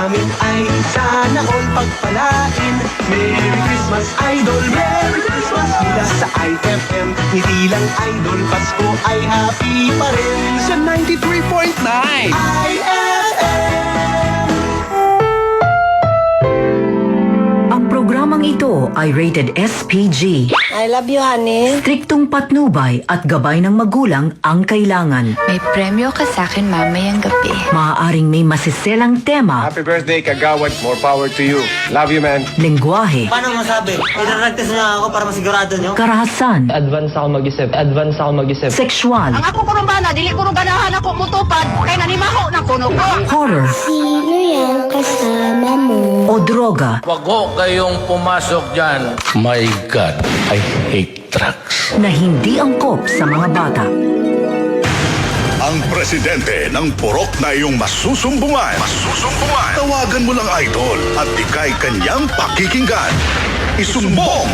namin ay sana all pagpalain. Merry Christmas, Idol! Merry Christmas! Mula sa IFM, hindi lang Idol, Pasko ay happy pa rin. Sa 93.9 IFM! Ang programang ito ay rated SPG. I love you, honey. Striktong patnubay at gabay ng magulang ang kailangan. May premyo ka sa akin mamayang gabi. Maaaring may masiselang tema, Happy birthday, Kagawad. More power to you. Love you, man. lengguwahe, Paano masabi? Idaragtas na ako para masigurado nyo. karahasan, Advance ako mag-isip. sexual, Ako kurumbana, dili ko ganahan ako mutupad. Kaya nanimaho na kuno ko. horror, Sino yan kasama mo? o droga Wag ho kayong pumasok dyan. My God, I hate drugs. na hindi angkop sa mga bata. Ang presidente ng purok na iyong masusumbungan. Tawagan mo lang Idol at ikay kanyang pakikinggan. Isumbong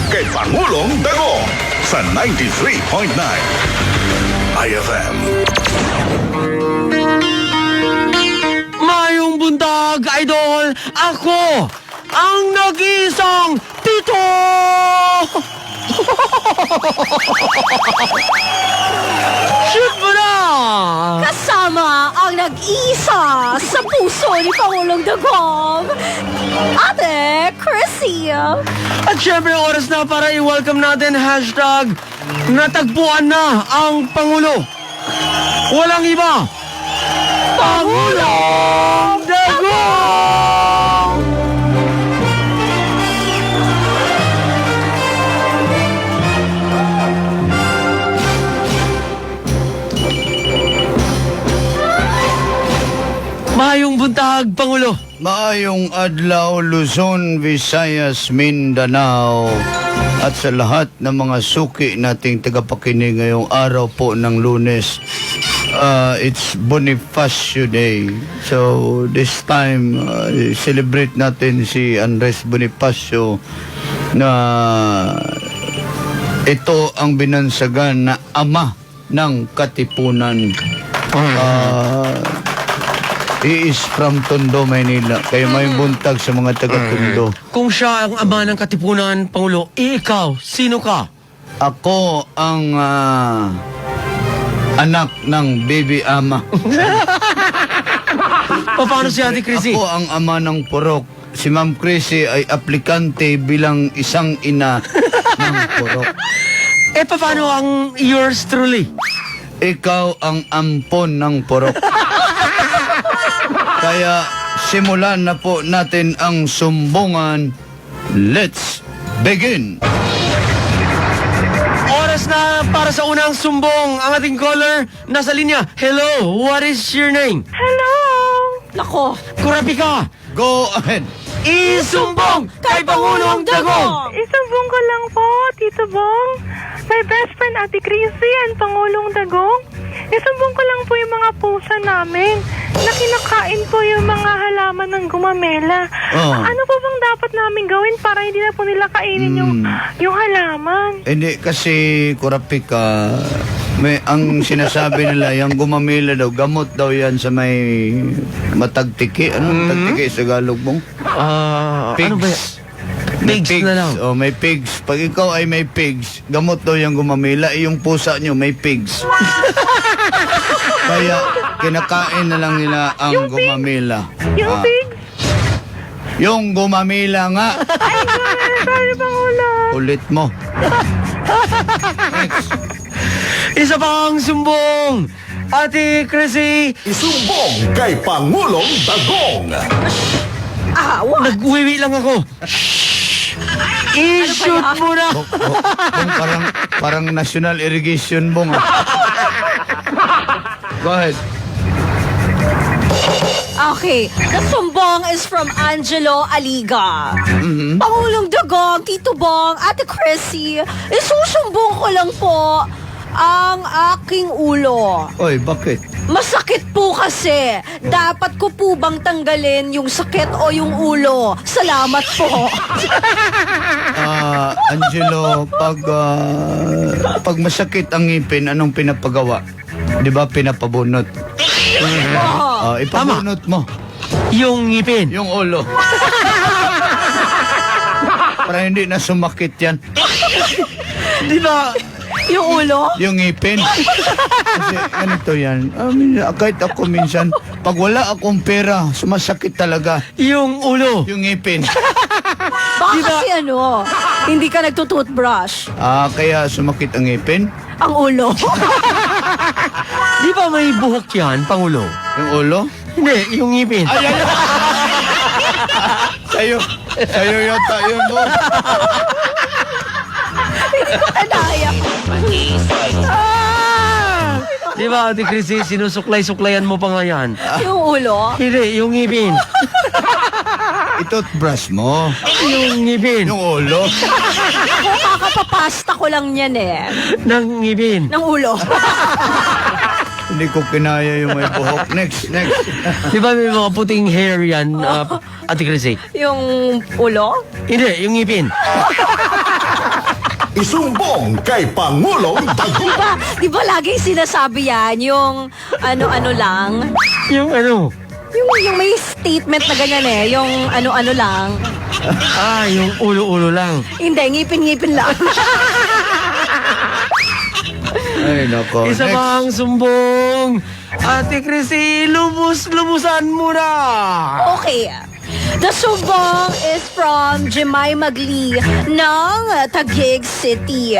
kay Pangulong Dagong sa 93.9 IFM. Mayong buntag, Idol! Ako ang nag-iisang Tito! Shoot mo na! Kasama ang nag-isa sa puso ni Pangulong Dagong, Ate Chrissy. At syempre, oras na para i-welcome natin hashtag natagpuan na ang Pangulo. Walang iba, Pangulong Dagong! Mayong buntag, Pangulo. Maayong adlaw, Luzon, Visayas, Mindanao at sa lahat ng mga suki nating tagapakinig ngayong araw po ng Lunes. It's Bonifacio Day. So this time, celebrate natin si Andres Bonifacio na ito ang binansagan na ama ng Katipunan. He is from Tondo, Manila. Kaya may buntag sa mga taga-Tondo. Kung siya ang ama ng Katipunan, Pangulo, ikaw, sino ka? Ako ang anak ng baby ama. Paano si Ate Chrissy? Ako ang ama ng purok. Si Ma'am Chrissy ay aplikante bilang isang ina ng purok. Paano ang yours truly? Ikaw ang ampon ng purok. Kaya simulan na po natin ang sumbungan. Let's begin! Oras na para sa unang sumbong. Ang ating caller nasa linya. Hello, what is your name? Hello! Nako, Kurapi ka. Go ahead! Isumbong kay Pangulong Dagong! Isumbong ko lang po, Tito Bong. My best friend, Ate Chrissy, and Pangulong Dagong. Isumbong ko lang po yung mga pusa namin na kinakain po yung mga halaman ng gumamela. Ano po bang dapat namin gawin para hindi na po nila kainin yung halaman? Hindi kasi Kurapika, ang sinasabi nila, yung gumamila daw, gamot daw yan sa may matagtiki. Ano matagtiki sa Tagalog mong? Ano ba yan? Pigs na lang. Oh, may pigs. Pag ikaw ay may pigs, gamot daw yung gumamila. Yung pusa nyo may pigs. Kaya kinakain na lang nila ang gumamila. Yung pigs? Yung gumamila nga. Ay, sorry, Pangulo. Ulit mo. Next. Isa pang sumbong. Ate Chrissy, Isumbong kay Pangulong Dagong. nagwiwi lang ako. I-shoot mo na. Parang national irrigation bong. Go ahead. okay. The sumbong is from Angelo Aliga. Pangulong Dagong, Tito Bong, Ate Chrissy, isusumbong ko lang po ang aking ulo. Oy, bakit? Masakit po kasi. Dapat ko po bang tanggalin yung sakit o yung ulo? Salamat po. Angelo, pag masakit ang ngipin, anong pinapagawa? Di ba pinapabunot? Ipabunot mo. Yung ngipin. Yung ulo. Para hindi na sumakit yan. Di ba? Yung ulo? Yung ngipin. Kasi ganito yan. Kahit ako minsan, pag wala akong pera, sumasakit talaga. Yung ulo. Yung ngipin. Baka kasi hindi ka nagtutoothbrush. Kaya sumakit ang ngipin. Ang ulo. Di ba may buhok yan, Pangulo? Yung ulo. Hindi, yung ngipin. Sa'yo yata yun mo. Kanaya. Di ba, Ate Chrissy, sinusuklay-suklayan mo pa nga yan? Yung ulo? Hindi, yung ngipin. Itoothbrush mo. Yung ngipin. Yung ulo. Ako kakapapasta ko lang yan Ng ngipin. ng ulo. Hindi ko kinaya yung may buhok. Next. Di ba may mga puting hair yan, Ate Chrissy? Yung ulo? Hindi, yung ngipin. Isumbong kay Pangulong Dagong. Di ba lagi sinasabi yan? Yung ano-ano lang? Yung ano? Yung may statement na ganyan Yung ano-ano lang. Yung ulo-ulo lang. Hindi, ngipin-ngipin lang. Ay, nako. Isa Next. pang sumbong. Ate Chrissy, lubos-lubusan mo na. Okay. The sumbong is from Jemima Magli ng Taguig City.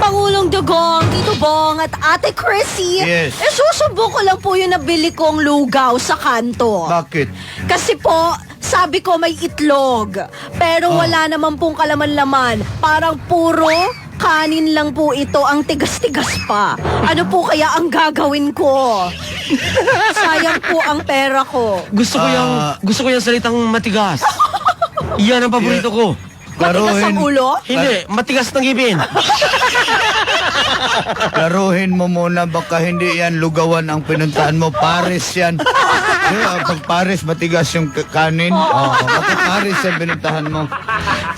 Pangulong Dugong, Tito Bong at Ate Chrissy, Yes. susumbong ko lang po yung nabili kong lugaw sa kanto. Bakit? Kasi po, sabi ko may itlog. Pero wala naman pong kalaman-laman. Parang puro kanin lang po ito, ang tigas-tigas pa. Ano po kaya ang gagawin ko? Sayang po ang pera ko. Gusto ko yung salitang matigas. Yan ang paborito ko. Matigas ang ulo? Hindi, matigas ng ngipin. Laruhin mo muna, baka hindi yan lugawan ang pinuntahan mo. Paris yan. Pag Paris, matigas yung kanin. Baka Paris yan pinuntahan mo.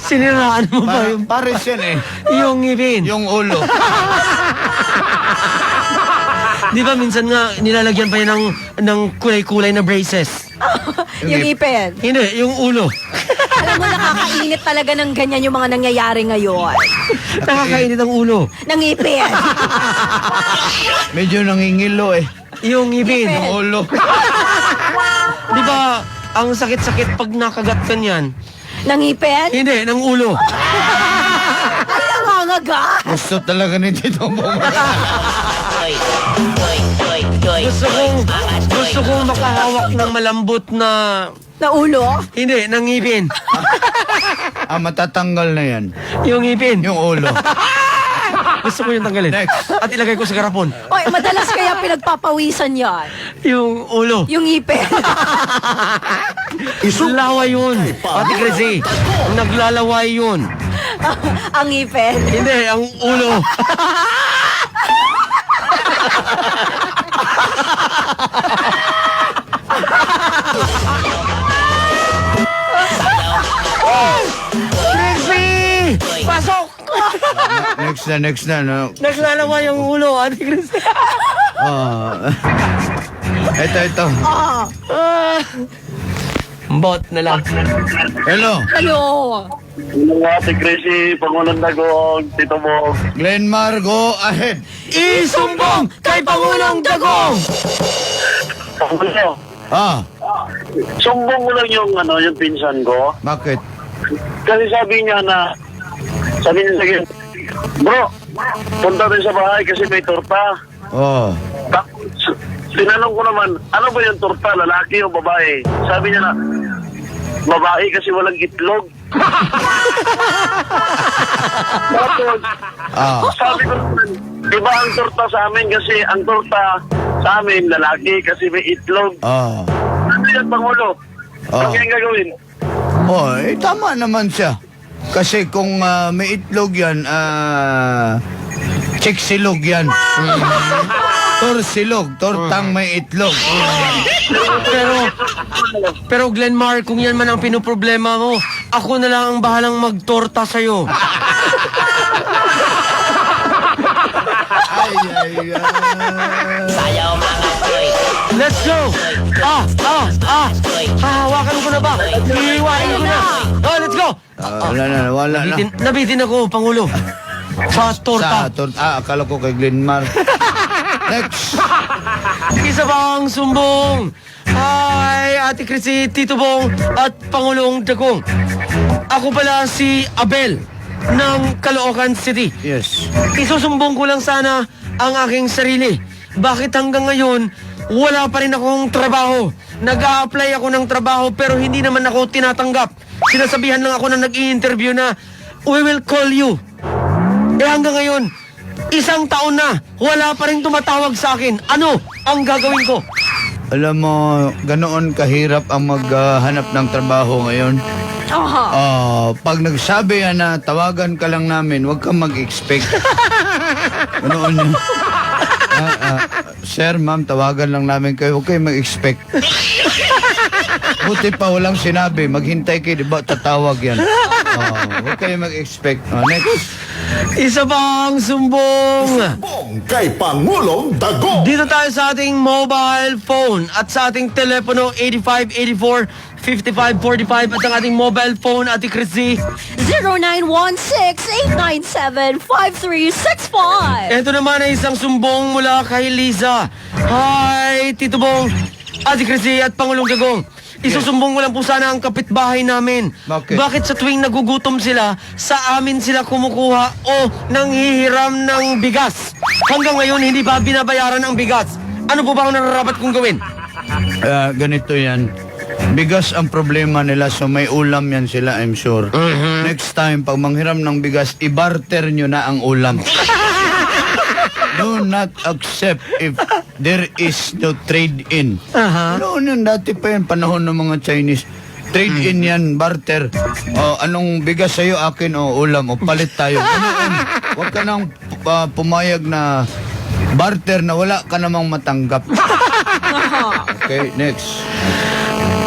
Siniraan mo ba yung Paris yan yung ngipin? Yung ulo. Di ba minsan nga nilalagyan pa yan ng kulay-kulay na braces? Yung ipin. Hindi, yung ulo. Alam mo, nakakainit talaga ng ganyan yung mga nangyayari ngayon. Nakakainit ang ulo. Ng ipin. Medyo nangingilo Yung ngipin. Yung ulo. Di ba ang sakit-sakit pag nakagat ka niyan? Ng ipin? Hindi, ng ulo. Ay, nangangaga. Gusto talaga ni Tito Bong. Gusto kong makahawak ng malambot na... Na ulo? Hindi, ng ngipin. Matatanggal na yan. Yung ngipin. Yung ulo. Gusto ko yung tanggalin. Next. At ilagay ko sa garapon. Oy, madalas kaya pinagpapawisan yan. Yung ulo. Yung ipin. Laway yun. Ate Chrissy, naglalaway yun. Ang ipin. Hindi, ang ulo. Chrissy! Pasok! Next na. No? Naglalaway ang ulo, Ate Chrissy. Ito. Bot na lang. Hello. Ate Chrissy, Pangulong Dagong, Tito Bong. Glenmar, go ahead. Isumbong kay Pangulong Dagong! Pangulo, sumbong ko lang yung pinsan ko. Bakit? Kasi sabi niya sa akin, bro, punta tayo sa bahay kasi may torta. Tapos, tinanong ko naman, ano ba yung torta, lalaki o babae? Sabi niya na, babae kasi walang itlog. Tapos, sabi ko naman, iba ang torta sa amin kasi ang torta sa amin, lalaki kasi may itlog. Ano yan, Pangulo? Ano yung gagawin? Tama naman siya. Kasi kung may itlog yan, chiksilog yan. Torsilog, tortang may itlog. Pero Glenmar, kung yan man ang pinoproblema mo, ako na lang ang bahalang magtorta sa'yo. Ay, Sayaw mga boy. Let's go! Hahawakan ko na ba? Iiwain ko na. Oh, let's go! Wala na. Nabitin ako, Pangulo. Sa torta. Akala ko kay Glenmar. Next. Isa pang sumbong. Hi, Ate Chrissy, Tito Bong, at Pangulong Dagong. Ako pala si Abel ng Caloocan City. Yes. Isusumbong ko lang sana ang aking sarili. Bakit hanggang ngayon, wala pa rin akong trabaho? Nag-a-apply ako ng trabaho pero hindi naman ako tinatanggap. Sinasabihan lang ako na nag-i-interview na, we will call you. Hanggang ngayon, 1 taon na, wala pa rin tumatawag sa akin. Ano ang gagawin ko? Alam mo, ganoon kahirap ang maghanap ng trabaho ngayon. Pag nagsabi yan na tawagan ka lang namin, huwag kang mag-expect. Ganoon yun. Sir, ma'am, tawagan lang namin kayo. Huwag kayong mag-expect. Buti pa walang sinabi. Maghintay kayo, di ba? Tatawag yan. Huwag kayong mag-expect. Next. Isa pang sumbong. Sumbong kay Pangulong Dagong. Dito tayo sa ating mobile phone at sa ating telepono 8584-5545 at ang ating mobile phone, Ate Chrissy. 0916-897-5365. Ito naman ay isang sumbong mula kay Liza. Hi, Tito Bong, Ate Chrissy at Pangulong Dagong. Isusumbong ko lang po sana ang kapitbahay namin. Bakit? Sa tuwing nagugutom sila, sa amin sila kumukuha o nanghihiram ng bigas? Hanggang ngayon, hindi ba binabayaran ang bigas? Ano po ba ang nararapat kong gawin? Ganito yan. Bigas ang problema nila, so may ulam yan sila, I'm sure. Next time, pag manghiram ng bigas, i-barter nyo na ang ulam. Do not accept if there is no trade-in. Noon yun, dati pa yun, panahon ng mga Chinese. Trade-in yan, barter. Anong bigas sa'yo, akin, ulam, palit tayo. Ganoon. Huwag ka nang pumayag na barter na wala ka namang matanggap. Okay, next.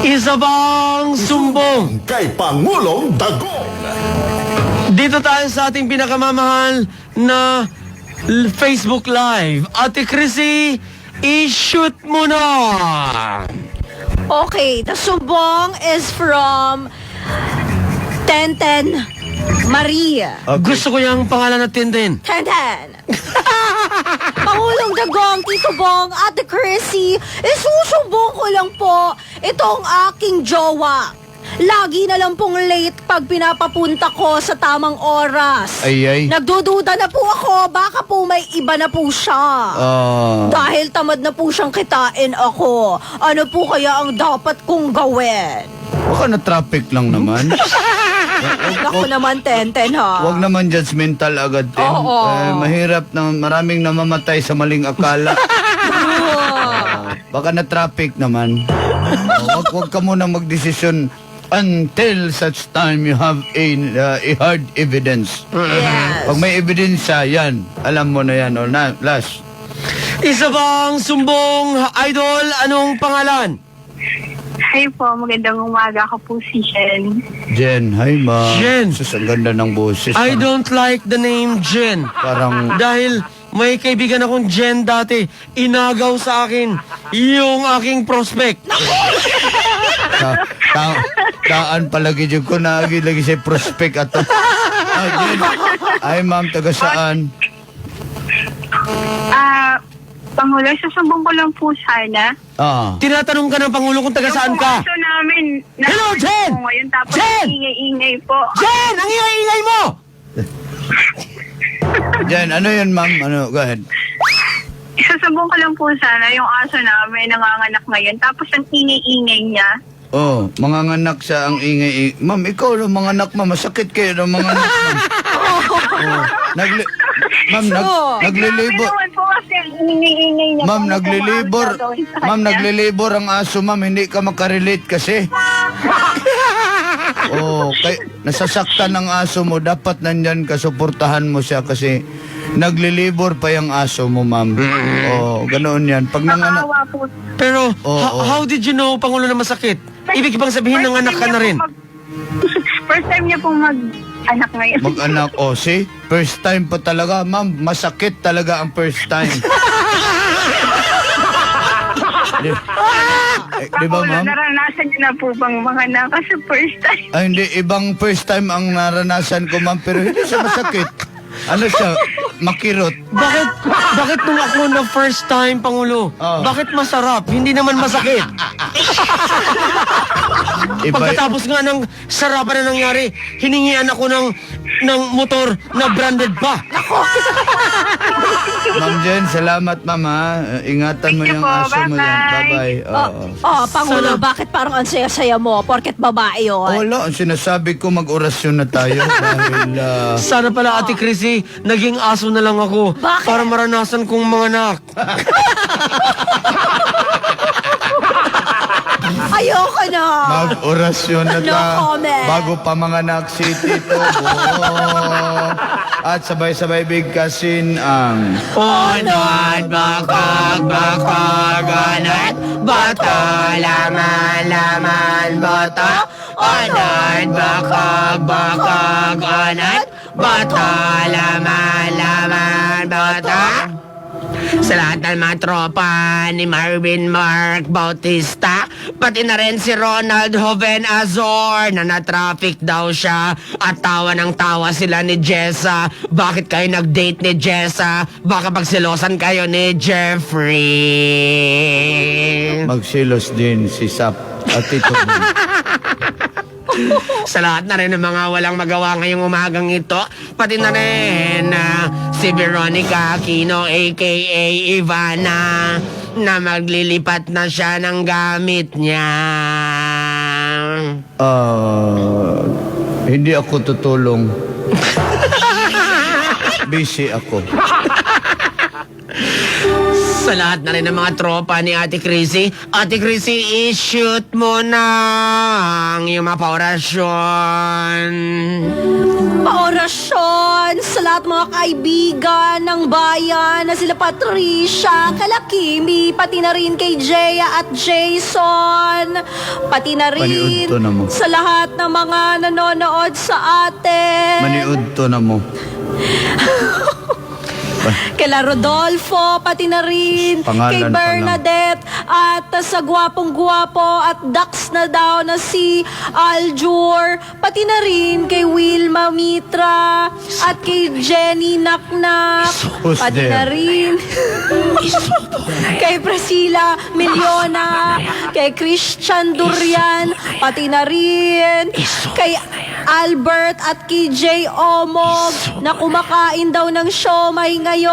Isa bang sumbong? Kay Pangulong Dagong. Dito tayo sa ating pinakamamahal na Facebook Live. Ate Chrissy, i-shoot mo na! Okay, the sumbong is from Tenten Maria. Gusto ko yung pangalan na Tintin. Tenten! Pangulong Dagong, Tito Bong, Ate Chrissy, isusumbong ko lang po itong aking jowa. Lagi na lang pong late pag pinapapunta ko sa tamang oras. Ay. Nagdududa na po ako, baka po may iba na po siya. Dahil tamad na po siyang kitain ako. Ano po kaya ang dapat kong gawin? Baka na traffic lang naman. Ako naman, Tenten, ha? Huwag naman judgmental agad, Ten. Mahirap na maraming namamatay sa maling akala. Baka na traffic naman. Huwag ka muna magdesisyon until such time you have a hard evidence. Yes. Pag may ebidensya, yan. Alam mo na yan. Last. Isa bang sumbong, Idol? Anong pangalan? Hi po, magandang umaga. Ako po si Jen. Jen, hi ma. Jen. Sus, ang ganda ng boses. I don't like the name Jen. Parang Dahil may kaibigan akong Jen dati, inagaw sa akin yung aking prospect. daan palagi dyan ko na lagi sa prospect ato. Jen. Ay ma'am, taga saan? Pangulo, susumbong ko lang po sana. Tinatanong ka ng Pangulo kung taga saan ka. Yung puso namin, Hello, Jen! Ngayon, tapos Jen! ingay-ingay po. Jen! Ang ingay-ingay mo! Jen, ano yun ma'am? Ano, go ahead. Susumbong ko lang po sana yung aso namin nanganganak ngayon. Tapos ang ingay-ingay niya. Manganganak siya ang ingay. Ma'am, ikaw ng mga anak, ma'am. Masakit kayo ng mga anak, ma'am. Naglilibor. Ma'am, naglilibor ang aso, ma'am. Hindi ka makarelate kasi. Nasasaktan ng aso mo. Dapat nandyan ka, suportahan mo siya kasi naglilibor pa yung aso mo, ma'am. Ganoon yan. Pag nanganak. Pero, how did you know, Pangulo, na masakit? Ibig bang sabihin ng anak ka na rin? First time niya pong mag-anak ngayon. Mag-anak, see? First time pa talaga, ma'am. Masakit talaga ang first time. Di ba, ma'am? Naranasan niyo na po bang mga anak sa first time? Ay, hindi. Ibang first time ang naranasan ko, ma'am. Pero hindi siya masakit. Ano siya? Makirot. Bakit nung ako na first time, Pangulo? Bakit masarap? Hindi naman masakit. Pagkatapos nga ng sarapan na nangyari, hiningian ako ng motor na branded pa. Ma'am Jen, salamat, ma'am, ha. Ingatan mo yung aso mo yan. Bye-bye. Pangulo, bakit parang ang saya-saya mo? Porket babae yun. Wala, ang sinasabi ko, mag-orasyon na tayo dahil... Sana pala, Ate Chrissy, naging aso na lang ako. Bakit? Para maranasan kong mga anak. Ayoko na. Mag-orasyon na No ta. comment. Bago pa mga si Tito Bong. At sabay-sabay bigkasin ang... Unod, bakag, anat, boto, laman, boto. Unod, bakag, anat, boto, laman, boto. Sa lahat ng mga tropa ni Marvin Mark Bautista, pati na rin si Ronald Joven Azor na na-traffic daw siya at tawa ng tawa sila ni Jessa. Bakit kayo nag-date ni Jessa? Baka pagsilosan kayo ni Jeffrey. Magsilos din si Sap at Tito Bong. Sa lahat na rin ng mga walang magawa ngayong umagang ito, pati na rin si Veronica Aquino aka Ivana na maglilipat na siya ng gamit niya. Hindi ako tutulong. Busy ako. Sa lahat na rin ng mga tropa ni Ate Chrissy, Ate Chrissy, i-shoot mo na ang iyong mga paorasyon. Paorasyon sa lahat mga kaibigan ng bayan na sila Patricia, kala Kimi, pati na rin kay Jaya at Jason, pati na rin Maniud to na mo. sa lahat ng mga nanonood sa atin. Maniud to na mo. Kila Rodolfo, pati na rin Pangalan kay pa lang. Bernadette at sa gwapong-gwapo at Dax na daw na si Aljur, pati na rin kay Wilma Mitra at kay Jenny Naknak, Who's pati there? na rin kay Priscilla Miliona, kay Christian Durian, pati na rin kay Albert at kay Jay Omog na kumakain daw ng siomay ngayon.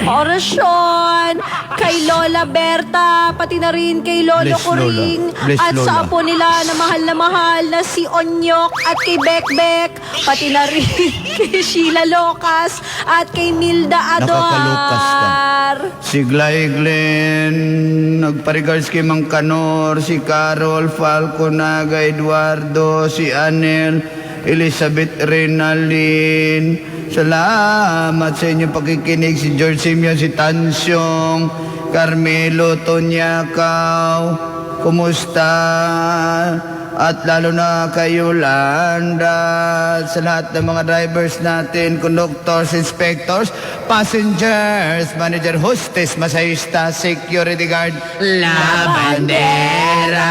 Orasyon kay Lola Berta, pati na rin kay Lolo Bless Kuring Lola. Bless at sa Lola. apo nila na mahal na si Onyok at kay Bekbek, pati na rin kay Sheila Locas at kay Milda Nakakalokas ka. Adoar. Si Glay Glenn, nagpa-regards kay Mang Kanor, si Carol Falconaga, Eduardo, si Anel, Elizabeth Renalin. Salamat sa inyong pakikinig. Si George Simeon, si Tansyong, Carmelo Tonyakaw, kumusta? At lalo na kay Yolanda, sa lahat ng mga drivers natin, conductors, inspectors, passengers, manager, hostess, masahista, security guard. La Bandera.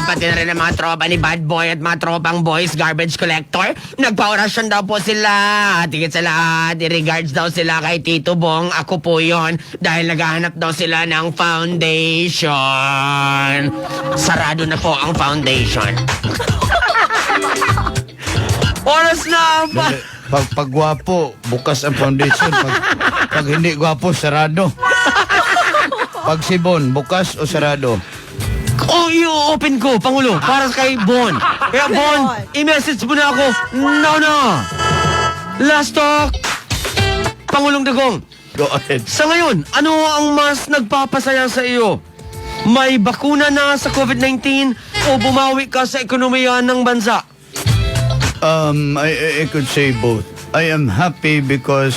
Pati na rin ang mga tropa ni Bad Boy at mga tropang boys garbage collector. Nagpa-orasyon daw po sila. At higit sa lahat, i-regards daw sila kay Tito Bong. Ako po yon dahil naghahanap daw sila ng foundation. Sarado na po ang foundation. Oras na pa. Pag gwapo, bukas ang foundation. Pag hindi gwapo, sarado. Pag si Bon, bukas o sarado? I-open ko, Pangulo, para kay Bon. Kaya Bon, i-message mo na ako. No. Last talk. Pangulong Dagong. Go ahead. Sa ngayon, ano ang mas nagpapasaya sa iyo? May bakuna na sa COVID-19 o bumawi ka sa ekonomiya ng bansa? I could say both. I am happy because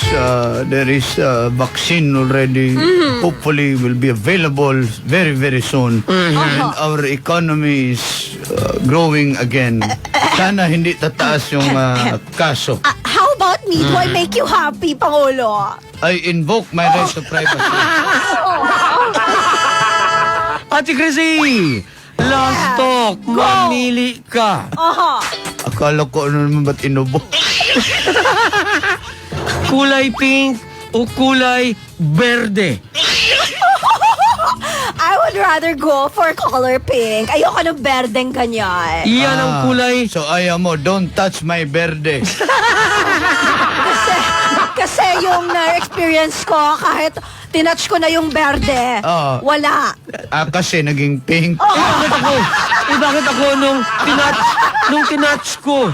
there is a vaccine already. Hopefully will be available very, very soon. And our economy is growing again. Sana hindi tataas yung kaso. How about me? Do I make you happy, Pangulo? I invoke my right to privacy. Ate Chrissy, last talk, mamili ka. Akala ko ano naman ba't inubo? Kulay pink o kulay berde? I would rather go for color pink. Ayoko ng berdeng ganyan. Yan ang kulay. So ayaw mo, don't touch my berde. Kasi yung na-experience ko, kahit tinouch ko na yung berde, wala. Kasi naging pink. Bakit ako nung tinouch ko,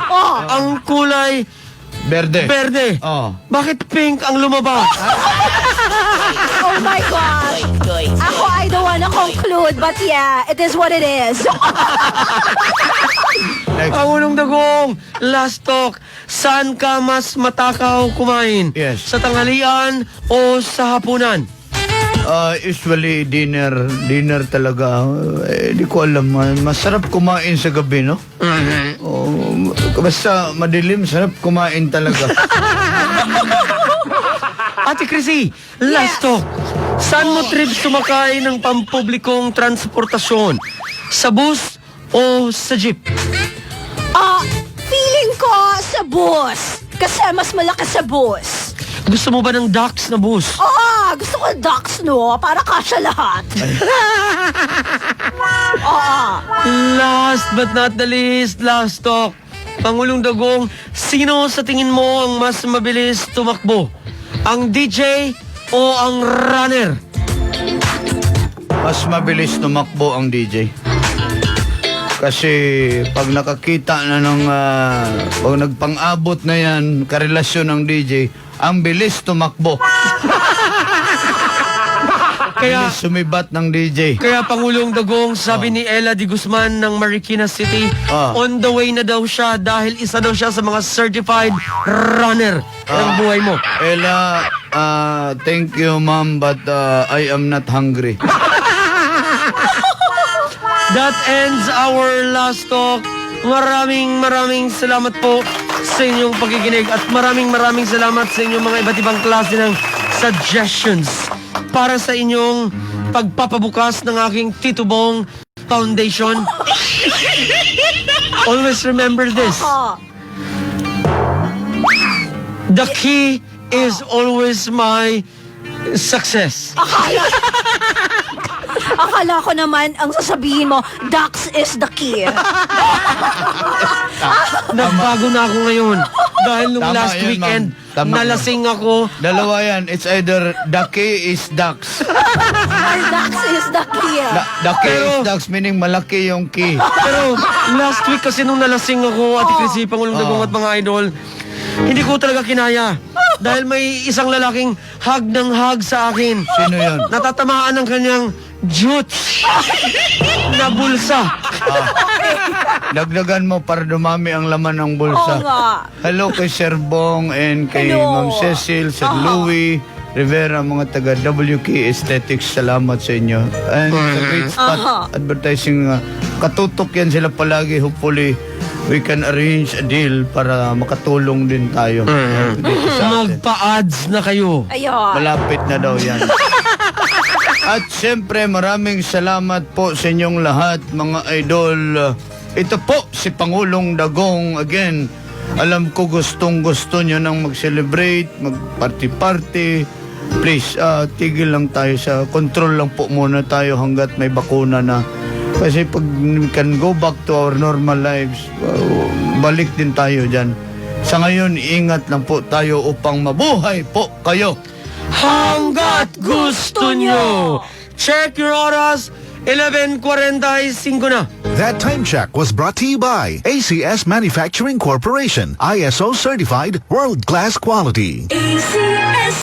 ang kulay Berde. Bakit pink ang lumabas? Oh my gosh. Ako, I don't wanna conclude, but yeah, it is what it is. Pangulong Dagong, last talk. Saan ka mas matakaw kumain? Yes. Sa tanghalian o sa hapunan? Usually dinner talaga. Di ko alam. Masarap kumain sa gabi, no? Basta madilim, sarap kumain talaga. Ate Chrissy, last talk. Saan mo trip sumakay ng pampublikong transportasyon? Sa bus o sa jeep? Feeling ko sa bus. Kasi mas malaki sa bus. Gusto mo ba ng Dax na bus? Oo, gusto ko Dax, no? Para kasya lahat. Last but not the least, last talk. Pangulong Dagong, sino sa tingin mo ang mas mabilis tumakbo? Ang DJ o ang runner? Mas mabilis tumakbo ang DJ. Kasi pag nakakita na ng pag nagpang-abot na yan, karelasyon ng DJ, ang bilis tumakbo. Kaya sumibat ng DJ. Kaya Pangulong Dagong, sabi ni Ella Di Guzman ng Marikina City, on the way na daw siya dahil isa daw siya sa mga certified runner ng buhay mo. Ella, thank you ma'am, but I am not hungry. That ends our last talk. Maraming salamat po sa inyong pakikinig at maraming salamat sa inyong mga iba't ibang klase ng suggestions para sa inyong pagpapabukas ng aking Tito Bong Foundation. Always remember this. The key is always my success. Akala ko naman ang sasabihin mo, Dax is the key. Nagbago na ako ngayon. Dahil nung Tama last yun, weekend, ma'am. Tama nalasing ako. Dalawa yan. It's either the key is Dax. Or Dax is the key. The key is Dax, meaning malaki yung key. Pero last week kasi nung nalasing ako, Ate Chrissy, Pangulong Dagong at mga idol, hindi ko talaga kinaya. Dahil may isang lalaking hug ng hug sa akin. Sino yun? Natatamaan ng kanyang jutes na bulsa. Dagdagan mo para dumami ang laman ng bulsa. Oo nga. Hello kay Sir Bong and kay Hello. Ma'am Cecil, Sir Louie Rivera, mga taga WK Aesthetics. Salamat sa inyo. And sa Great Spot Advertising, katutok yan sila palagi. Hopefully, we can arrange a deal para makatulong din tayo. Dito sa atin. Magpa-ads na kayo. Ayun. Malapit na daw yan. At siyempre, maraming salamat po sa inyong lahat, mga idol. Ito po si Pangulong Dagong. Again, alam ko gustong-gusto nyo nang mag-celebrate, mag-party-party. Please, tigil lang tayo sa control lang po muna tayo hanggat may bakuna na. Kasi pag we can go back to our normal lives, balik din tayo dyan. Sa ngayon, ingat lang po tayo upang mabuhay po kayo. Hanggat gusto nyo. Check your oras. 11:45 na. That time check was brought to you by ACS Manufacturing Corporation, ISO certified, world-class quality. ACS